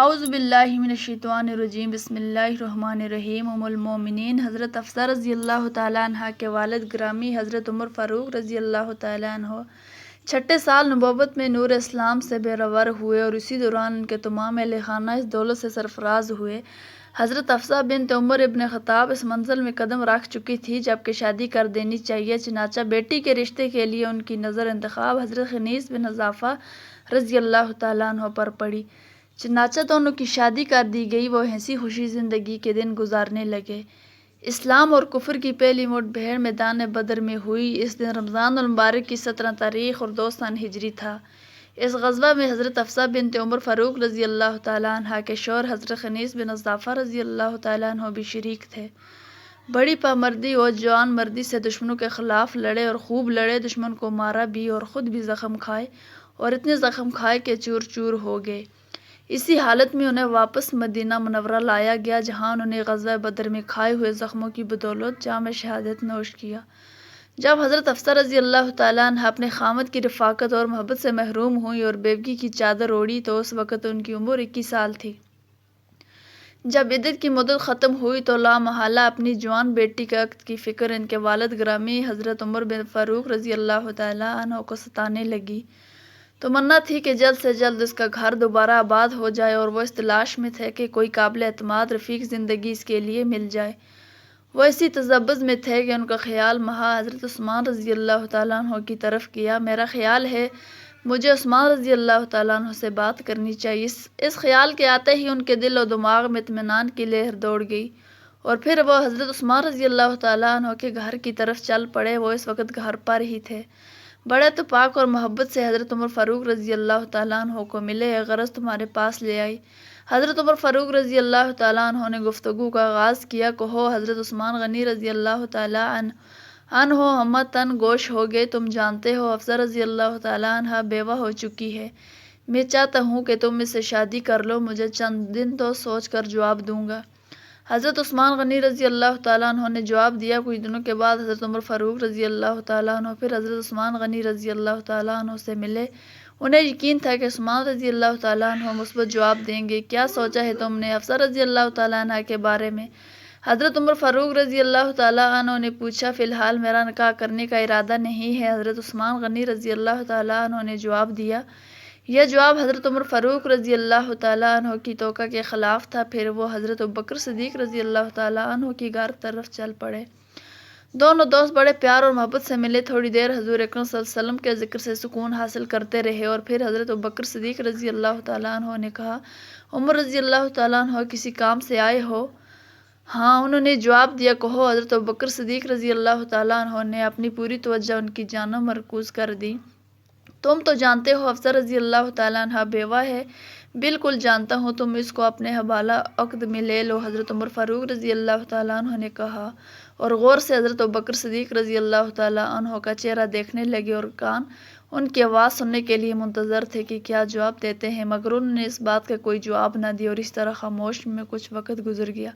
اعوذ باللہ من الشیطان الرجیم، بسم اللہ الرحمن الرحیم۔ ام المومنین حضرت حفصہ رضی اللہ تعالیٰ عنہ کے والد گرامی حضرت عمر فاروق رضی اللہ تعالیٰ عنہ چھٹے سال نبوت میں نور اسلام سے بہرور ہوئے اور اسی دوران ان کے تمام اہل خانہ اس دولت سے سرفراز ہوئے۔ حضرت حفصہ بنت عمر ابن خطاب اس منزل میں قدم رکھ چکی تھی جبکہ شادی کر دینی چاہیے، چنانچہ بیٹی کے رشتے کے لیے ان کی نظر انتخاب حضرت خنیس بن حذافہ رضی اللہ تعالیٰ عنہ پر پڑی، چنانچہ دونوں کی شادی کر دی گئی۔ وہ ہنسی خوشی زندگی کے دن گزارنے لگے۔ اسلام اور کفر کی پہلی مٹ بھیڑ میدان بدر میں ہوئی۔ اس دن رمضان المبارک کی 17 تاریخ اور 2 سن ہجری تھا۔ اس غزوہ میں حضرت حفصہ بنت عمر فاروق رضی اللہ تعالیٰ عنہ کے شوہر حضرت خنیس بن حذافہ رضی اللہ تعالیٰ عنہ بھی شریک تھے۔ بڑی پامردی اور جوان مردی سے دشمنوں کے خلاف لڑے اور خوب لڑے، دشمن کو مارا بھی اور خود بھی زخم کھائے اور اتنے زخم کھائے کہ چور چور ہو گئے۔ اسی حالت میں انہیں واپس مدینہ منورہ لایا گیا، جہاں انہوں نے غزوہ بدر میں کھائے ہوئے زخموں کی بدولت جام شہادت نوش کیا۔ جب حضرت حفصہ رضی اللہ تعالیٰ عنہ اپنے خاوند کی رفاقت اور محبت سے محروم ہوئی اور بیوگی کی چادر اوڑھی تو اس وقت ان کی عمر 21 سال تھی۔ جب عدت کی مدت ختم ہوئی تو لامحالہ اپنی جوان بیٹی کے عقد کی فکر ان کے والد گرامی حضرت عمر بن فاروق رضی اللہ تعالیٰ عنہ کو ستانے لگی۔ تمنا تھی کہ جلد سے جلد اس کا گھر دوبارہ آباد ہو جائے اور وہ اس تلاش میں تھے کہ کوئی قابل اعتماد رفیق زندگی اس کے لیے مل جائے۔ وہ اسی تذبذ میں تھے کہ ان کا خیال محض حضرت عثمان رضی اللہ تعالیٰ عنہ کی طرف کیا۔ میرا خیال ہے مجھے عثمان رضی اللہ تعالیٰ عنہ سے بات کرنی چاہیے۔ اس خیال کے آتے ہی ان کے دل و دماغ میں اطمینان کی لہر دوڑ گئی اور پھر وہ حضرت عثمان رضی اللہ تعالیٰ عنہ کے گھر کی طرف چل پڑے۔ وہ اس وقت گھر پر ہی تھے۔ بڑے اتفاق اور محبت سے حضرت عمر فاروق رضی اللہ تعالیٰ عنہ کو ملے۔ غرض تمہارے پاس لے آئی۔ حضرت عمر فاروق رضی اللہ تعالیٰ عنہ نے گفتگو کا آغاز کیا۔ کہو حضرت عثمان غنی رضی اللہ تعالیٰ عنہ ہم تن گوش ہو گئے۔ تم جانتے ہو حفصہ رضی اللہ تعالیٰ عنہ بیوہ ہو چکی ہے۔ میں چاہتا ہوں کہ تم اس سے شادی کر لو۔ مجھے چند دن تو سوچ کر جواب دوں گا۔ حضرت عثمان غنی رضی اللہ تعالیٰ عنہ نے جواب دیا۔ کچھ دنوں کے بعد حضرت عمر فاروق رضی اللہ تعالیٰ عنہ پھر حضرت عثمان غنی رضی اللہ تعالیٰ عنہ سے ملے۔ انہیں یقین تھا کہ عثمان رضی اللہ تعالیٰ عنہ مثبت جواب دیں گے۔ کیا سوچا ہے تم نے حفصہ رضی اللہ تعالیٰ عنہ کے بارے میں؟ حضرت عمر فاروق رضی اللہ تعالیٰ عنہ نے پوچھا۔ فی الحال میرا نکاح کرنے کا ارادہ نہیں ہے، حضرت عثمان غنی رضی اللہ تعالیٰ عنہ نے جواب دیا۔ یہ جواب حضرت عمر فاروق رضی اللہ تعالیٰ عنہ کی توقع کے خلاف تھا۔ پھر وہ حضرت ابوبکر صدیق رضی اللہ تعالیٰ عنہ کی گھر طرف چل پڑے۔ دونوں دوست بڑے پیار اور محبت سے ملے۔ تھوڑی دیر حضور اکرم صلی اللہ علیہ وسلم کے ذکر سے سکون حاصل کرتے رہے اور پھر حضرت ابوبکر صدیق رضی اللہ تعالیٰ عنہ نے کہا، عمر رضی اللہ تعالیٰ عنہ کسی کام سے آئے ہو؟ ہاں، انہوں نے جواب دیا۔ کہو۔ حضرت ابوبکر صدیق رضی اللہ تعالیٰ عنہ نے اپنی پوری توجہ ان کی جانب مرکوز کر دی۔ تم تو جانتے ہو حفصہ رضی اللہ تعالیٰ عنہ بیوہ ہے۔ بالکل جانتا ہوں، تم اس کو اپنے حوالہ عقد میں لے لو، حضرت عمر فاروق رضی اللہ تعالیٰ عنہ نے کہا اور غور سے حضرت ابوبکر صدیق رضی اللہ تعالیٰ عنہ کا چہرہ دیکھنے لگے اور کان ان کی آواز سننے کے لیے منتظر تھے کہ کیا جواب دیتے ہیں، مگر انہوں نے اس بات کا کوئی جواب نہ دیا اور اس طرح خاموش میں کچھ وقت گزر گیا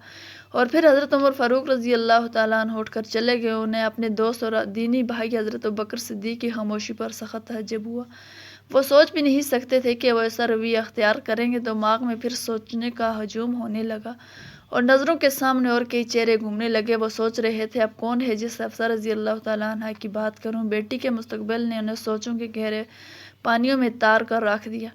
اور پھر حضرت عمر فاروق رضی اللہ تعالیٰ عنہ اٹھ کر چلے گئے۔ انہیں اپنے دوست اور دینی بھائی حضرت ابوبکر صدیق کی خاموشی پر سخت تعجب ہوا۔ وہ سوچ بھی نہیں سکتے تھے کہ وہ ایسا رویہ اختیار کریں گے۔ دماغ میں پھر سوچنے کا ہجوم ہونے لگا اور نظروں کے سامنے اور کئی چہرے گھومنے لگے۔ وہ سوچ رہے تھے اب کون ہے جس سے حفصہ رضی اللہ تعالیٰ عنہ کی بات کروں۔ بیٹی کے مستقبل نے انہیں سوچوں کے گہرے پانیوں میں تار کر رکھ دیا۔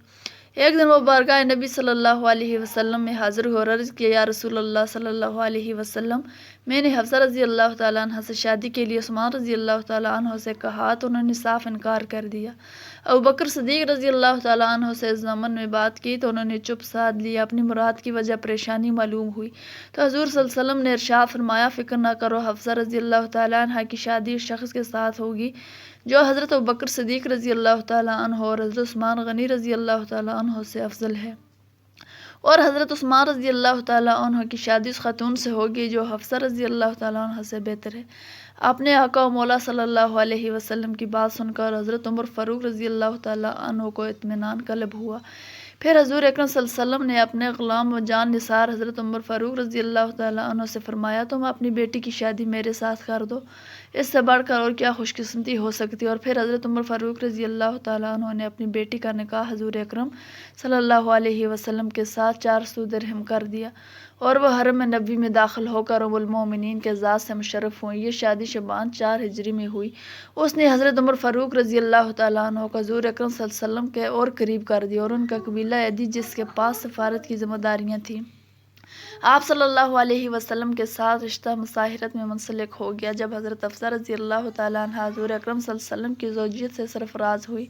ایک دن وہ بارگاہ نبی صلی اللہ علیہ وسلم میں حاضر ہوئے اور عرض کیا، یا رسول اللہ صلی اللہ علیہ وسلم، میں نے حفصہ رضی اللہ تعالیٰ عنہ سے شادی کے لیے عثمان رضی اللہ تعالیٰ عنہ سے کہا تو انہوں نے صاف انکار کر دیا۔ ابوبکر صدیق رضی اللہ تعالیٰ عنہ سے اس ضمن میں بات کی تو انہوں نے چپ سادھ لیا۔ اپنی مراد کی وجہ پریشانی معلوم ہوئی تو حضور صلی اللہ علیہ وسلم نے ارشاد فرمایا، فکر نہ کرو، حفصہ رضی اللہ تعالیٰ عنہ کی شادی اس شخص کے ساتھ ہوگی جو حضرت ابوبکر صدیق رضی اللہ تعالیٰ عنہ اور حضرت عثمان غنی رضی اللہ تعالیٰ عنہ سے افضل ہے، اور حضرت عثمان رضی اللہ تعالیٰ عنہ کی شادی اس خاتون سے ہوگی جو حفصہ رضی اللہ تعالیٰ عنہ سے بہتر ہے۔ اپنے آقا و مولا صلی اللہ علیہ وسلم کی بات سن کر حضرت عمر فاروق رضی اللہ تعالیٰ عنہ کو اطمینان قلب ہوا۔ پھر حضور اکرم صلی اللہ علیہ وسلم نے اپنے غلام و جان نثار حضرت عمر فاروق رضی اللہ تعالیٰ عنہ سے فرمایا تم اپنی بیٹی کی شادی میرے ساتھ کر دو، اس سے بڑھ کر اور کیا خوش قسمتی ہو سکتی۔ اور پھر حضرت عمر فاروق رضی اللہ تعالیٰ عنہ نے اپنی بیٹی کا نکاح حضور اکرم صلی اللہ علیہ وسلم کے ساتھ 400 درہم کر دیا، اور وہ حرم نبوی میں داخل ہو کر ام المومنین کے ذات سے مشرف ہوئیں۔ یہ شادی شعبان 4 ہجری میں ہوئی۔ اس نے حضرت عمر فاروق رضی اللہ تعالیٰ عنہ کو حضور اکرم صلی اللہ علیہ وسلم کے اور قریب کر دیا، اور ان کا قبیلہ ایدی جس کے پاس سفارت کی ذمہ داریاں تھیں، آپ صلی اللہ علیہ وسلم کے ساتھ رشتہ مساہرت میں منسلک ہو گیا۔ جب حضرت حفصہ رضی اللہ تعالیٰ عنہ حضور اکرم صلی اللہ علیہ وسلم کی زوجیت سے سرفراز ہوئی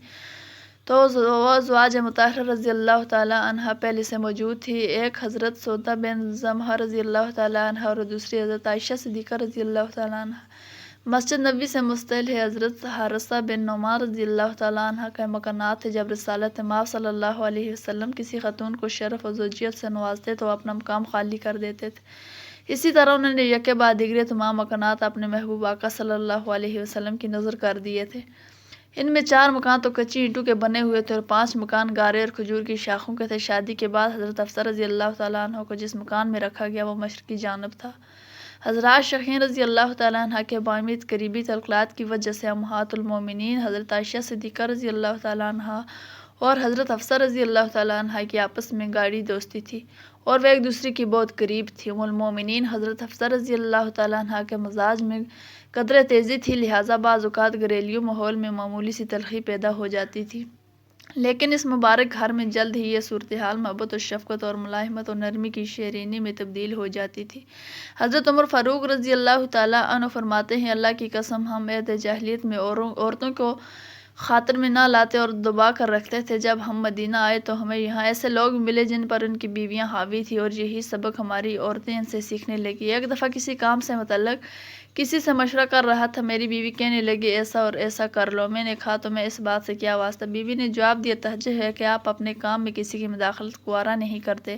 تو وہ ازواج مطہرہ رضی اللہ تعالیٰ عنہ پہلے سے موجود تھی۔ ایک حضرت سودا بن زمحہ رضی اللہ تعالیٰ عنہ اور دوسری حضرت عائشہ صدیقہ رضی اللہ تعالیٰ عنہ۔ مسجد نبوی سے مستقل حضرت حارثہ بن نعمان رضی اللہ تعالیٰ عنہ کا مکانات تھے۔ جب رسالت مآب صلی اللہ علیہ وسلم کسی خاتون کو شرف و زوجیت سے نوازتے تو وہ اپنا مقام خالی کر دیتے تھے۔ اسی طرح انہوں نے یکے بعد دیگرے تمام مکانات اپنے محبوب آقا صلی اللہ علیہ وسلم کی نذر کر دیے تھے۔ ان میں 4 مکان تو کچی اینٹوں کے بنے ہوئے تھے اور 5 مکان گارے اور کھجور کی شاخوں کے تھے۔ شادی کے بعد حضرت حفصہ رضی اللہ تعالیٰ عنہ کو جس مکان میں رکھا گیا وہ مشرقی جانب تھا۔ حضرات شیخین رضی اللہ تعالیٰ عنہ کے باہمی قریبی تعلقات کی وجہ سے امہات المومنین حضرت عائشہ صدیقہ رضی اللہ تعالیٰ عنہ اور حضرت حفصہ رضی اللہ تعالیٰ عنہ کی آپس میں گاڑھی دوستی تھی اور وہ ایک دوسرے کی بہت قریب تھی۔ ام المومنین حضرت حفصہ رضی اللہ تعالیٰ عنہ کے مزاج میں قدر تیزی تھی، لہٰذا بعض اوقات گھریلو ماحول میں معمولی سی تلخی پیدا ہو جاتی تھی، لیکن اس مبارک گھر میں جلد ہی یہ صورتحال محبت و شفقت اور ملاحمت اور نرمی کی شیرینی میں تبدیل ہو جاتی تھی۔ حضرت عمر فاروق رضی اللہ تعالیٰ عنہ فرماتے ہیں، اللہ کی قسم ہم عہد جاہلیت میں عورتوں کو خاطر میں نہ لاتے اور دبا کر رکھتے تھے۔ جب ہم مدینہ آئے تو ہمیں یہاں ایسے لوگ ملے جن پر ان کی بیویاں حاوی تھیں، اور یہی سبق ہماری عورتیں ان سے سیکھنے لگی۔ ایک دفعہ کسی کام سے متعلق کسی سے مشورہ کر رہا تھا، میری بیوی کہنے لگی ایسا اور ایسا کر لو۔ میں نے کہا تمہیں اس بات سے کیا واسطہ؟ بیوی نے جواب دیا، تحجہ ہے کہ آپ اپنے کام میں کسی کی مداخلت گوارا نہیں کرتے،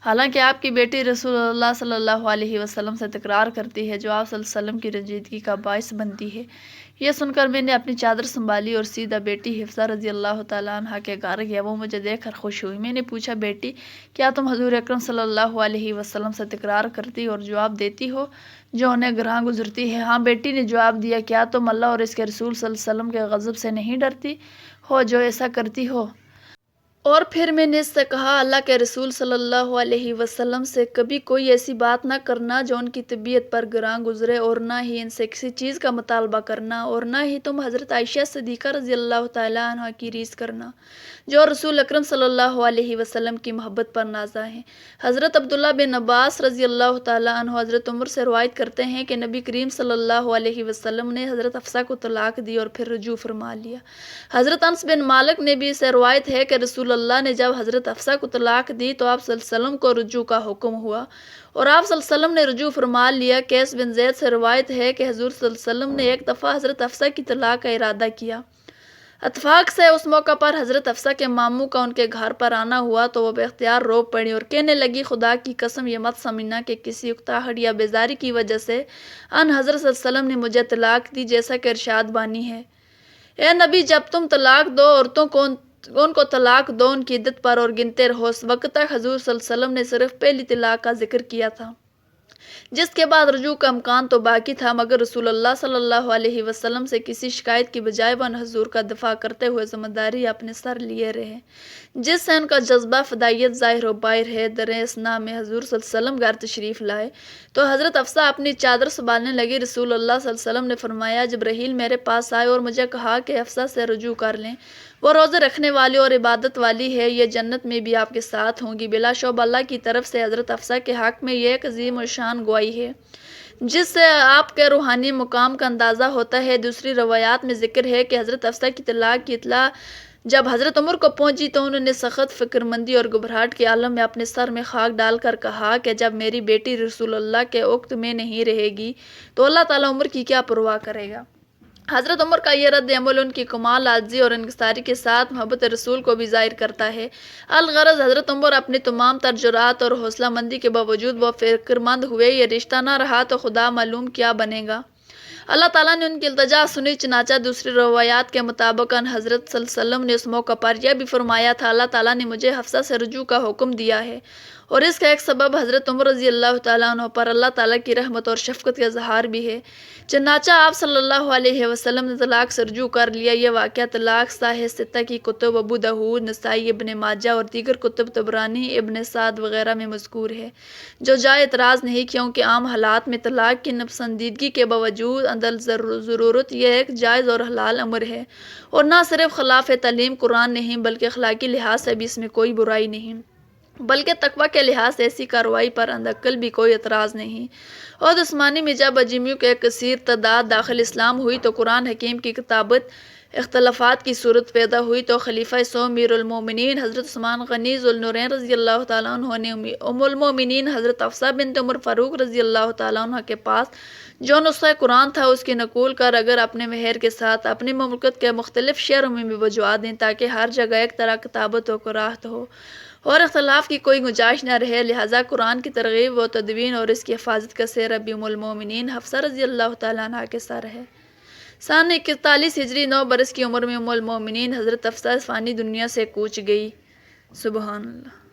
حالانکہ آپ کی بیٹی رسول اللہ صلی اللہ علیہ وسلم سے تکرار کرتی ہے جو آپ صلی اللہ علیہ وسلم کی رنجیدگی کا باعث بنتی ہے۔ یہ سن کر میں نے اپنی چادر سنبھالی اور سیدھا بیٹی حفصہ رضی اللہ تعالیٰ عنہ کے گھر گیا۔ وہ مجھے دیکھ کر خوش ہوئی۔ میں نے پوچھا، بیٹی کیا تم حضور اکرم صلی اللہ علیہ وسلم سے تکرار کرتی اور جواب دیتی ہو جو انہیں گراں گزرتی ہے؟ ہاں بیٹی نے جواب دیا۔ کیا تم اللہ اور اس کے رسول صلی اللہ علیہ وسلم کے غضب سے نہیں ڈرتی ہو جو ایسا کرتی ہو؟ اور پھر میں نے اس سے کہا، اللہ کے رسول صلی اللہ علیہ وسلم سے کبھی کوئی ایسی بات نہ کرنا جو ان کی طبیعت پر گراں گزرے، اور نہ ہی ان سے کسی چیز کا مطالبہ کرنا، اور نہ ہی تم حضرت عائشہ صدیقہ رضی اللہ تعالیٰ عنہ کی ریس کرنا جو رسول اکرم صلی اللہ علیہ وسلم کی محبت پر نازا ہیں۔ حضرت عبداللہ بن عباس رضی اللہ تعالیٰ عنہ حضرت عمر سے روایت کرتے ہیں کہ نبی کریم صلی اللہ علیہ وسلم نے حضرت حفصہ کو طلاق دی اور پھر رجوع فرما لیا۔ حضرت انس بن مالک نے بھی اسے روایت ہے کہ رسول اللہ نے جب حضرت حفصہ کو طلاق دی تو آپ صلی اللہ علیہ وسلم کو رجوع کا حکم ہوا اور آپ صلی اللہ علیہ وسلم نے رجوع فرما لیا۔ قیس بن زید سے روایت ہے کہ حضور صلی اللہ علیہ وسلم نے ایک دفعہ حضرت حفصہ کی طلاق کا ارادہ کیا۔ اتفاق سے اس موقع پر حضرت حفصہ کے ماموں کا ان کے گھر پر آنا ہوا تو وہ بے اختیار رو پڑی اور کہنے لگی، خدا کی قسم یہ مت سمجھنا کہ کسی اکتاہٹ یا بیزاری کی وجہ سے ان حضرت صلی اللہ علیہ وسلم نے مجھے طلاق دی، جیسا کہ ارشاد بانی ہے، اے نبی جب تم طلاق دو عورتوں کو ان کو طلاق دو ان کی عدت پر اور گنتے رہو۔ اس وقت تک حضور صلی اللہ علیہ وسلم نے صرف پہلی طلاق کا ذکر کیا تھا، جس کے بعد رجوع کا امکان تو باقی تھا، مگر رسول اللہ صلی اللہ علیہ وسلم سے کسی شکایت کی بجائے وہ حضور کا دفاع کرتے ہوئے ذمہ داری اپنے سر لیے رہے، جس سے ان کا جذبہ فدائیت ظاہر و باہر ہے۔ در اثنا میں حضور صلی اللہ علیہ وسلم گھر تشریف لائے تو حضرت حفصہ اپنی چادر سنبھالنے لگی۔ رسول اللہ صلی اللہ علیہ وسلم نے فرمایا، جبرائیل میرے پاس آئے اور مجھے کہا کہ حفصہ سے رجوع کر لیں، وہ روزے رکھنے والی اور عبادت والی ہے، یہ جنت میں بھی آپ کے ساتھ ہوں گی۔ بلا شبہ اللہ کی طرف سے حضرت حفصہ کے حق میں یہ ایک عظیم و شان گواہی ہے جس سے آپ کے روحانی مقام کا اندازہ ہوتا ہے۔ دوسری روایات میں ذکر ہے کہ حضرت حفصہ کی طلاق کی اطلاع جب حضرت عمر کو پہنچی تو انہوں نے سخت فکر مندی اور گھبراہٹ کے عالم میں اپنے سر میں خاک ڈال کر کہا کہ جب میری بیٹی رسول اللہ کے عقد میں نہیں رہے گی تو اللہ تعالیٰ عمر کی کیا پرواہ کرے گا۔ حضرت عمر کا یہ رد عمل ان کی کمال عاجزی اور انکساری کے ساتھ محبت رسول کو بھی ظاہر کرتا ہے۔ الغرض حضرت عمر اپنی تمام تر جرأت اور حوصلہ مندی کے باوجود وہ فکر مند ہوئے، یہ رشتہ نہ رہا تو خدا معلوم کیا بنے گا۔ اللہ تعالیٰ نے ان کی التجا سنی، چنانچہ دوسری روایات کے مطابق حضرت صلی اللہ علیہ وسلم نے اس موقع پر یہ بھی فرمایا تھا، اللہ تعالیٰ نے مجھے حفصہ سے رجوع کا حکم دیا ہے، اور اس کا ایک سبب حضرت عمر رضی اللہ تعالیٰ عنہ پر اللہ تعالیٰ کی رحمت اور شفقت کا اظہار بھی ہے، چنانچہ آپ صلی اللہ علیہ وسلم نے طلاق سے رجوع کر لیا۔ یہ واقعہ طلاق صحیح ستہ کی کتب ابو داؤد، نسائی، ابن ماجہ اور دیگر کتب طبرانی، ابن سعد وغیرہ میں مذکور ہے، جو جائے اعتراض نہیں، کیونکہ عام حالات میں طلاق کی ناپسندیدگی کے باوجود عدل ضرورت یہ ایک جائز اور حلال امر ہے، اور نہ صرف خلاف تعلیم قرآن نہیں بلکہ اخلاقی لحاظ سے بھی اس میں کوئی برائی نہیں، بلکہ تقویٰ کے لحاظ سے ایسی کارروائی پر عندعقل بھی کوئی اعتراض نہیں۔ اور عثمانی میں جب اجمیوں کے ایک کثیر تعداد داخل اسلام ہوئی تو قرآن حکیم کی کتابت اختلافات کی صورت پیدا ہوئی، تو خلیفہ سوم امیر المومنین حضرت عثمان غنی ذو النورین رضی اللہ تعالیٰ عنہ نے ام المومنین حضرت حفصہ بنت عمر فاروق رضی اللہ تعالیٰ عنہ کے پاس جو نسخہ قرآن تھا اس کی نقول کر اگر اپنے مہر کے ساتھ اپنی مملکت کے مختلف شہروں میں بھی بھجوا دیں تاکہ ہر جگہ ایک طرح کتابت و قراءت ہو اور اختلاف کی کوئی گنجائش نہ رہے، لہٰذا قرآن کی ترغیب و تدوین اور اس کی حفاظت کا سیر ابی ام المومنین حفصہ رضی اللہ تعالیٰ عنہ کے سر ہے۔ سن 41 ہجری 9 برس کی عمر میں ام المومنین حضرت حفصہ فانی دنیا سے کوچ گئی۔ سبحان اللہ۔